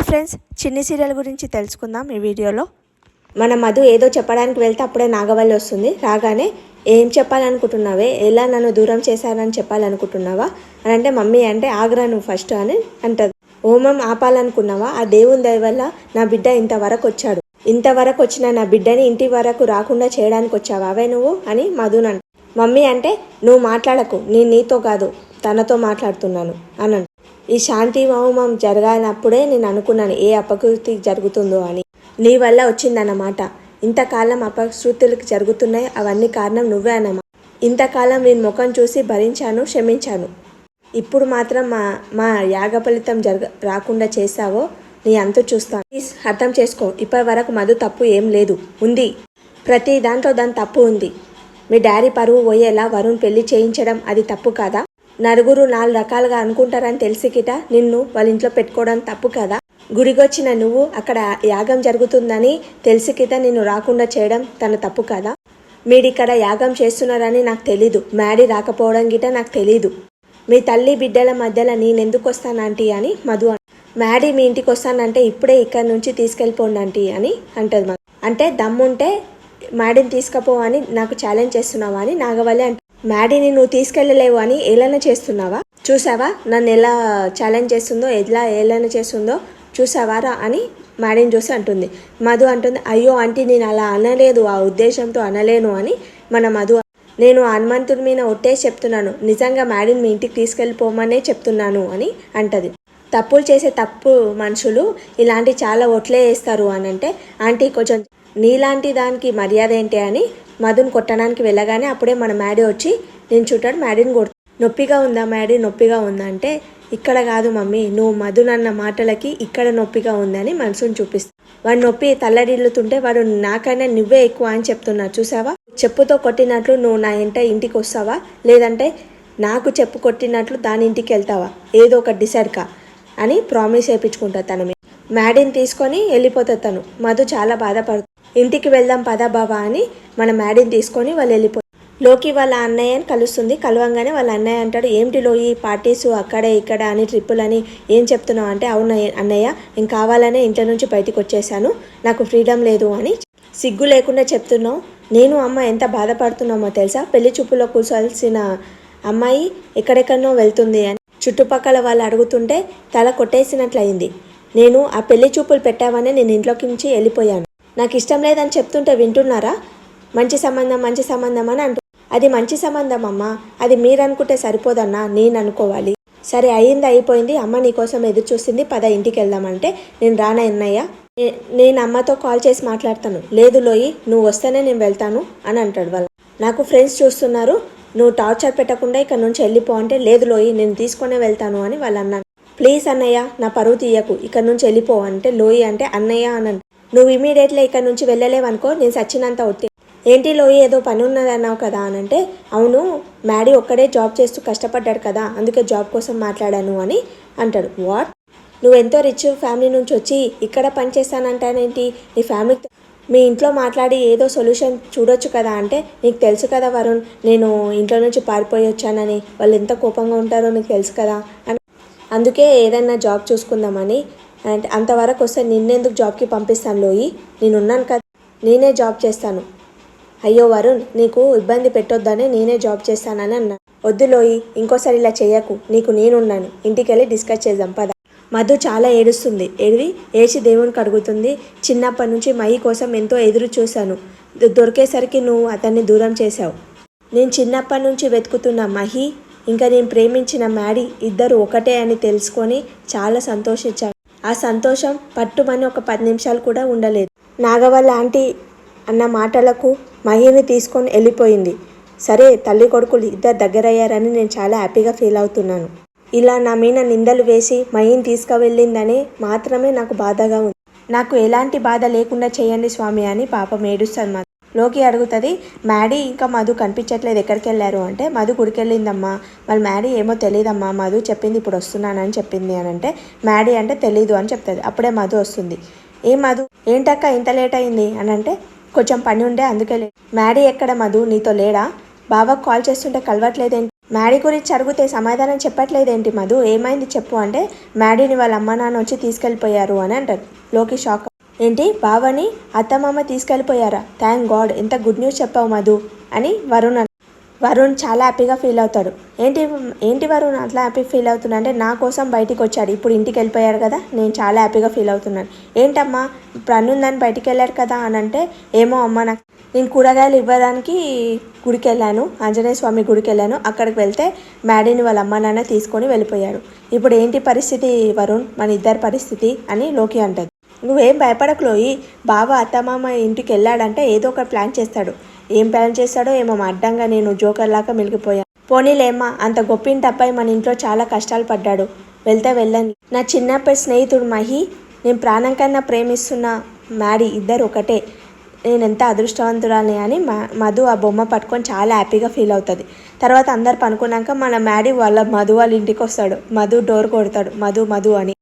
Friends, చిన్ని serial గురించి తెలుసుకుందాం ఈ వీడియోలో. మన మధు ఏదో చెప్పడానికి వెళ్తే అప్పుడే నాగవల్లి వస్తుంది. రాగానే ఏం చెప్పాలనుకుంటున్నావే, ఎలా నన్ను దూరం చేశారని చెప్పాలనుకుంటున్నావా అని అంటే, మమ్మీ అంటే ఆగ్రా నువ్వు ఫస్ట్ అని అంటది. హోమం ఆపాలనుకున్నావా? ఆ దేవుని దయ వల్ల నా బిడ్డ ఇంతవరకు వచ్చాడు. ఇంతవరకు వచ్చిన నా బిడ్డని ఇంటి వరకు రాకుండా చేయడానికి వచ్చావా అవే నువ్వు అని మధుని అంట. మమ్మీ అంటే నువ్వు మాట్లాడకు, నేను నీతో కాదు తనతో మాట్లాడుతున్నాను అని. ఈ శాంతి హోమం జరగానప్పుడే నేను అనుకున్నాను ఏ అపకృతి జరుగుతుందో అని. నీ వల్ల వచ్చిందన్నమాట. ఇంతకాలం అపశృతులకు జరుగుతున్నాయి, అవన్నీ కారణం నువ్వే అన్నమాట. ఇంతకాలం నేను ముఖం చూసి భరించాను, క్షమించాను. ఇప్పుడు మాత్రం మా యాగ ఫలితం రాకుండా చేశావో నీ అంతు చూస్తాను. ప్లీజ్ అర్థం చేసుకో. ఇప్పటి వరకు మధు తప్పు ఏం లేదు, ఉంది. ప్రతి దాంట్లో దాని తప్పు ఉంది. మీ డాడీ పరువు పోయేలా వరుణ్ పెళ్లి చేయించడం అది తప్పు కాదా? నలుగురు 4 రకాలుగా అనుకుంటారని తెలిసి గిట నిన్ను వాళ్ళ ఇంట్లో పెట్టుకోవడం తప్పు కదా? గుడికొచ్చిన నువ్వు అక్కడ యాగం జరుగుతుందని తెలిసి గిట నిన్ను రాకుండా చేయడం తన తప్పు కదా? మీరిక్కడ యాగం చేస్తున్నారని నాకు తెలీదు, మ్యాడీ రాకపోవడం గిట నాకు తెలీదు. మీ తల్లి బిడ్డల మధ్యలో నేనెందుకు వస్తానంటీ అని మధు మ్యాడీ మీ ఇంటికి వస్తానంటే ఇప్పుడే ఇక్కడ నుంచి తీసుకెళ్ళిపోండి ఆంటీ అని అంటది. అంటే దమ్ముంటే మ్యాడీని తీసుకపో అని నాకు ఛాలెంజ్ చేస్తున్నావా అని నాగవల్లి అంటే, మ్యాడీని నువ్వు తీసుకెళ్ళలేవు అని ఏలన చేస్తున్నావా? చూసావా నన్ను ఎలా ఛాలెంజ్ చేస్తుందో, ఎలా ఏలన చేస్తుందో చూసావారా అని మ్యాడీని చూసి అంటుంది. మధు అంటుంది, అయ్యో ఆంటీ నేను అలా అనలేదు, ఆ ఉద్దేశంతో అనలేను అని మన మధు. నేను హనుమంతుడి మీద ఒట్టేసి చెప్తున్నాను, నిజంగా మ్యాడీని మీ ఇంటికి తీసుకెళ్ళిపోమనే చెప్తున్నాను అని అంటది. తప్పులు చేసే తప్పు మనుషులు ఇలాంటి చాలా ఒట్లే వేస్తారు అని అంటే, ఆంటీ కొంచెం నీలాంటి దానికి మర్యాద ఏంటి అని మధుని కొట్టడానికి వెళ్ళగానే అప్పుడే మన మ్యాడీ వచ్చి నేను చుట్టాడు, మ్యాడీని కొడు. నొప్పిగా ఉందా మ్యాడీ, నొప్పిగా ఉందా అంటే, ఇక్కడ కాదు మమ్మీ, నువ్వు మధునన్న మాటలకి ఇక్కడ నొప్పిగా ఉందని మనసుని చూపిస్తా. వాడు నొప్పి తల్లడిల్లుతుంటే వాడు నాకైనా నువ్వే ఎక్కువ అని చెప్తున్నా చూసావా? చెప్పుతో కొట్టినట్లు నువ్వు నా ఇంటికి వస్తావా, లేదంటే నాకు చెప్పు కొట్టినట్లు దాని ఇంటికి వెళ్తావా, ఏదో ఒక డిసైడ్ కా అని ప్రామిస్ చేయించుకుంటా తన మీద. మ్యాడీని తీసుకొని వెళ్ళిపోతుంది తను. మధు చాలా బాధపడుతుంది. ఇంటికి వెళ్దాం పదా బాబా అని మన మ్యాడీని తీసుకొని వాళ్ళు వెళ్ళిపోతారు. లోకి వాళ్ళ అన్నయ్యని కలుస్తుంది. కలవంగానే వాళ్ళ అన్నయ్య అంటాడు, ఏమిటి లోయి పార్టీస్ అక్కడే ఇక్కడ అని ట్రిప్పులని ఏం చెప్తున్నావు అంటే, అవును అన్నయ్య నేను కావాలనే ఇంటి నుంచి బయటికి వచ్చేసాను, నాకు ఫ్రీడమ్ లేదు అని సిగ్గు లేకుండా చెప్తున్నావు. నేను అమ్మ ఎంత బాధపడుతున్నామో తెలుసా? పెళ్లి చూపులో కూర్చోాల్సిన అమ్మాయి ఎక్కడెక్కడనో వెళ్తుంది అని చుట్టుపక్కల వాళ్ళు అడుగుతుంటే తల కొట్టేసినట్లయింది. నేను ఆ పెళ్లి చూపులు పెట్టావనే నేను ఇంట్లోకి నుంచి వెళ్ళిపోయాను. నాకు ఇష్టం లేదని చెప్తుంటే వింటున్నారా? మంచి సంబంధం మంచి సంబంధం అని అంటు. అది మంచి సంబంధం అమ్మా, అది మీరు అనుకుంటే సరిపోదన్నా నేను అనుకోవాలి. సరే అయ్యింది అయిపోయింది, అమ్మ నీకోసం ఎదురు చూసింది, పద ఇంటికి వెళ్దామంటే, నేను రానా అన్నయ్య, నేను అమ్మతో కాల్ చేసి మాట్లాడతాను. లేదు లోయి నువ్వు వస్తేనే నేను వెళ్తాను అని అంటాడు. వాళ్ళు నాకు ఫ్రెండ్స్ చూస్తున్నారు, నువ్వు టార్చర్ పెట్టకుండా ఇక్కడ నుంచి వెళ్ళిపో అంటే, లేదు లోయి నేను తీసుకునే వెళ్తాను అని వాళ్ళు అన్నాను. ప్లీజ్ అన్నయ్య నా పరువు తీయకు, ఇక్కడ నుంచి వెళ్ళిపో అంటే, లోయి అంటే అన్నయ్య అని. నువ్వు ఇమీడియట్లీ ఇక్కడ నుంచి వెళ్ళలేవనుకో నేను సచ్చినంత ఒట్టి. ఏంటి లోయి ఏదో పని ఉన్నది అన్నావు కదా అని అంటే, అవును మ్యాడీ ఒక్కడే జాబ్ చేస్తూ కష్టపడ్డాడు కదా, అందుకే జాబ్ కోసం మాట్లాడాను అని అంటాడు. వాట్, నువ్వు ఎంతో రిచ్ ఫ్యామిలీ నుంచి వచ్చి ఇక్కడ పని చేస్తానంటానేంటి? నీ ఫ్యామిలీకి మీ ఇంట్లో మాట్లాడి ఏదో సొల్యూషన్ చూడొచ్చు కదా అంటే, నీకు తెలుసు కదా వరుణ్ నేను ఇంట్లో నుంచి పారిపోయి వచ్చానని, వాళ్ళు ఎంత కోపంగా ఉంటారో నీకు తెలుసు కదా అని, అందుకే ఏదైనా జాబ్ చూసుకుందామని అంటే, అంతవరకు వస్తే నిన్నెందుకు జాబ్కి పంపిస్తాను లోయి, నేనున్నాను కదా, నేనే జాబ్ చేస్తాను. అయ్యో వరుణ్ నీకు ఇబ్బంది పెట్టొద్దని నేనే జాబ్ చేస్తానని అన్నాను. వద్దు లోయి ఇంకోసారి ఇలా చేయకు, నీకు నేనున్నాను, ఇంటికి వెళ్ళి డిస్కస్ చేద్దాం పద. మధు చాలా ఏడుస్తుంది. ఏడ్చి దేవునికి అడుగుతుంది, చిన్నప్పటి నుంచి మహి కోసం ఎంతో ఎదురు చూశాను, దొరికేసరికి నువ్వు అతన్ని దూరం చేశావు. నేను చిన్నప్పటి నుంచి వెతుకుతున్న మహి ఇంకా నేను ప్రేమించిన మ్యాడీ ఇద్దరు ఒకటే అని తెలుసుకొని చాలా సంతోషించాను. ఆ సంతోషం పట్టుమని ఒక 10 నిమిషాలు కూడా ఉండలేదు. నాగవల్లి ఆంటీ అన్న మాటలకు మహిని తీసుకొని వెళ్ళిపోయింది. సరే తల్లి కొడుకులు ఇద్దరు దగ్గరయ్యారని నేను చాలా హ్యాపీగా ఫీల్ అవుతున్నాను. ఇలా నా మీద నిందలు వేసి మహిని తీసుకువెళ్ళిందని మాత్రమే నాకు బాధగా ఉంది. నాకు ఎలాంటి బాధ లేకుండా చేయండి స్వామి అని పాపం ఏడుస్తుంది. లోకి అడుగుతుంది, మ్యాడీ ఇంకా మధు కనిపించట్లేదు, ఎక్కడికి వెళ్ళారు అంటే, మధు గుడికి వెళ్ళిందమ్మా, మళ్ళీ మ్యాడీ ఏమో తెలియదమ్మా, మధు చెప్పింది ఇప్పుడు వస్తున్నానని చెప్పింది అని అంటే, మ్యాడీ అంటే తెలీదు అని చెప్తుంది. అప్పుడే మధు వస్తుంది. ఏం మధు ఏంటక్క ఇంత లేట్ అయింది అని అంటే, కొంచెం పని ఉండే అందుకే మ్యాడీ ఎక్కడ మధు నీతో లేడా, బాబాకు కాల్ చేస్తుంటే కలవట్లేదేంటి, మ్యాడీ గురించి అడిగితే సమాధానం చెప్పట్లేదేంటి మధు, ఏమైంది చెప్పు అంటే మ్యాడీని వాళ్ళ అమ్మ నాన్న వచ్చి తీసుకెళ్ళిపోయారు అని అంటారు. లోకి షాక్. ఏంటి బావని అత్తమామ తీసుకెళ్ళిపోయారా, థ్యాంక్ గాడ్, ఎంత గుడ్ న్యూస్ చెప్పావు మధు అని వరుణ్ చాలా హ్యాపీగా ఫీల్ అవుతాడు. ఏంటి వరుణ్ అట్లా హ్యాపీ ఫీల్ అవుతున్నా అంటే నా కోసం బయటికి వచ్చాడు, ఇప్పుడు ఇంటికి వెళ్ళిపోయాడు కదా, నేను చాలా హ్యాపీగా ఫీల్ అవుతున్నాను. ఏంటమ్మా పని ఉందని బయటికి వెళ్ళాడు కదా అని అంటే ఏమో అమ్మ నేను కూరగాయలు ఇవ్వడానికి గుడికి వెళ్ళాను, ఆంజనేయ స్వామి గుడికి వెళ్ళాను, అక్కడికి వెళ్తే మ్యాడీని వాళ్ళ అమ్మ నాన్న తీసుకొని వెళ్ళిపోయాడు. ఇప్పుడు ఏంటి పరిస్థితి వరుణ్, మన ఇద్దరి పరిస్థితి అని లోకి అంటది. నువ్వేం భయపడకులోయి, బావ అత్తమామ ఇంటికి వెళ్ళాడంటే ఏదో ఒక ప్లాన్ చేస్తాడు, ఏం ప్లాన్ చేస్తాడో ఏమో, అడ్డంగా నేను జోకర్ లాగా మిలిగిపోయాను. పోనీలేమ్మా, అంత గొప్పింటి అబ్బాయి మన ఇంట్లో చాలా కష్టాలు పడ్డాడు, వెళ్తే వెళ్ళండి. నా చిన్నప్పటి స్నేహితుడు మహి, నేను ప్రాణం కన్నా ప్రేమిస్తున్న మ్యాడీ, ఇద్దరు ఒకటే, నేను ఎంత అదృష్టవంతురాలి అని మధు ఆ బొమ్మ పట్టుకొని చాలా హ్యాపీగా ఫీల్ అవుతుంది. తర్వాత అందరు పనుకున్నాక మన మ్యాడీ వాళ్ళ మధు వాళ్ళ ఇంటికి వస్తాడు. మధు డోర్ కొడతాడు, మధు అని.